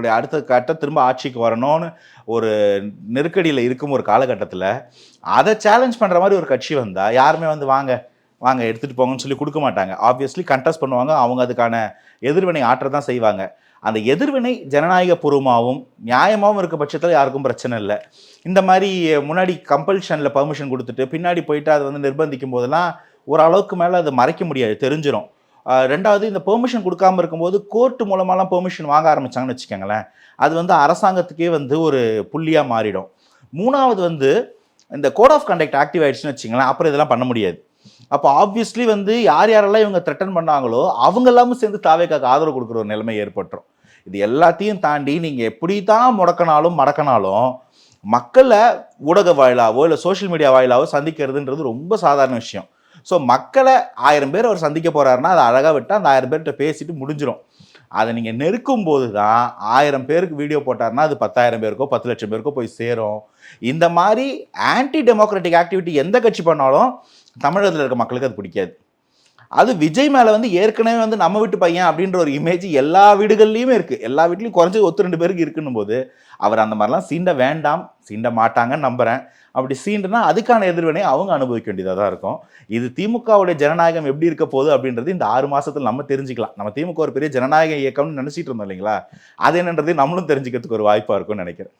அவங்களுடைய அடுத்த கட்ட திரும்ப ஆட்சிக்கு வரணும்னு ஒரு நெருக்கடியில் இருக்கும் ஒரு காலகட்டத்தில் அதை சேலஞ்ச் பண்ணுற மாதிரி ஒரு கட்சி வந்தால் யாருமே வந்து வாங்க வாங்க எடுத்துகிட்டு போங்கன்னு சொல்லி கொடுக்க மாட்டாங்க. ஆப்வியஸ்லி கண்டெஸ்ட் பண்ணுவாங்க, அவங்க அதுக்கான எதிர்வினை ஆற்ற தான் செய்வாங்க. அந்த எதிர்வினை ஜனநாயக பூர்வமாகவும் நியாயமாகவும் இருக்க பட்சத்தில் யாருக்கும் பிரச்சனை இல்லை. இந்த மாதிரி முன்னாடி கம்பல்ஷனில் பர்மிஷன் கொடுத்துட்டு பின்னாடி போயிட்டு அதை வந்து நிர்பந்திக்கும் போதெல்லாம் ஓரளவுக்கு மேலே அதை மறைக்க முடியாது, தெரிஞ்சிடும். ரெண்டாவது, இந்த பெர்மிஷன் கொடுக்காம இருக்கும்போது கோர்ட்டு மூலமாலாம் பெர்மிஷன் வாங்க ஆரம்பிச்சாங்கன்னு வச்சுக்கோங்களேன், அது வந்து அரசாங்கத்துக்கே வந்து ஒரு புள்ளியாக மாறிடும். மூணாவது வந்து இந்த கோட் ஆஃப் கண்டக்ட் ஆக்டிவ் ஆயிடுச்சுன்னு வச்சுங்களேன், அப்புறம் இதெல்லாம் பண்ண முடியாது. அப்போ ஆப்வியஸ்லி வந்து யாரெல்லாம் இவங்க த்ரெட்டன் பண்ணாங்களோ அவங்க எல்லாமே சேர்ந்து தாவேக்காக்கு ஆதரவு கொடுக்குற ஒரு நிலைமை ஏற்பட்டுரும். இது எல்லாத்தையும் தாண்டி நீங்கள் எப்படி தான் முடக்கினாலும் மடக்கினாலும் மக்களை ஊடக வாயிலாவோ இல்லை சோஷியல் மீடியா வாயிலாவோ சந்திக்கிறதுன்றது ரொம்ப சாதாரண விஷயம். ஸோ மக்களை 1000 பேர் அவர் சந்திக்க போகிறாருன்னா அதை அழகாக விட்டால் அந்த 1000 பேர்கிட்ட பேசிட்டு முடிஞ்சிடும். அதை நீங்கள் நெருக்கும் போது தான் 1000 பேருக்கு வீடியோ போட்டார்னா அது 10,000 பேருக்கோ 10 லட்சம் பேருக்கோ போய் சேரும். இந்த மாதிரி ஆன்டி டெமோக்ராட்டிக் ஆக்டிவிட்டி எந்த கட்சி பண்ணாலும் தமிழகத்தில் இருக்க மக்களுக்கு அது பிடிக்காது. அது விஜய் மேலே வந்து ஏற்கனவே வந்து நம்ம வீட்டு பையன் அப்படின்ற ஒரு இமேஜ் எல்லா வீடுகள்லையுமே இருக்குது. எல்லா வீட்லையும் குறைஞ்சி 1-2 பேருக்கு இருக்குன்னும் போது அவர் அந்த மாதிரிலாம் சீண்ட வேண்டாம், சீண்ட மாட்டாங்கன்னு நம்புகிறேன். அப்படி சீண்டுனா அதுக்கான எதிர்வினை அவங்க அனுபவிக்க வேண்டியதாக தான் இருக்கும். இது திமுகவுடைய ஜனநாயகம் எப்படி இருக்க போகுது அப்படின்றது இந்த 6 மாதத்தில் நம்ம தெரிஞ்சுக்கலாம். நம்ம திமுக ஒரு பெரிய ஜனநாயக இயக்கம்னு நினச்சிட்டு இருந்தோம் இல்லைங்களா, அது என்னன்றது நம்மளும் தெரிஞ்சுக்கிறதுக்கு ஒரு வாய்ப்பாக இருக்கும்னு நினைக்கிறேன்.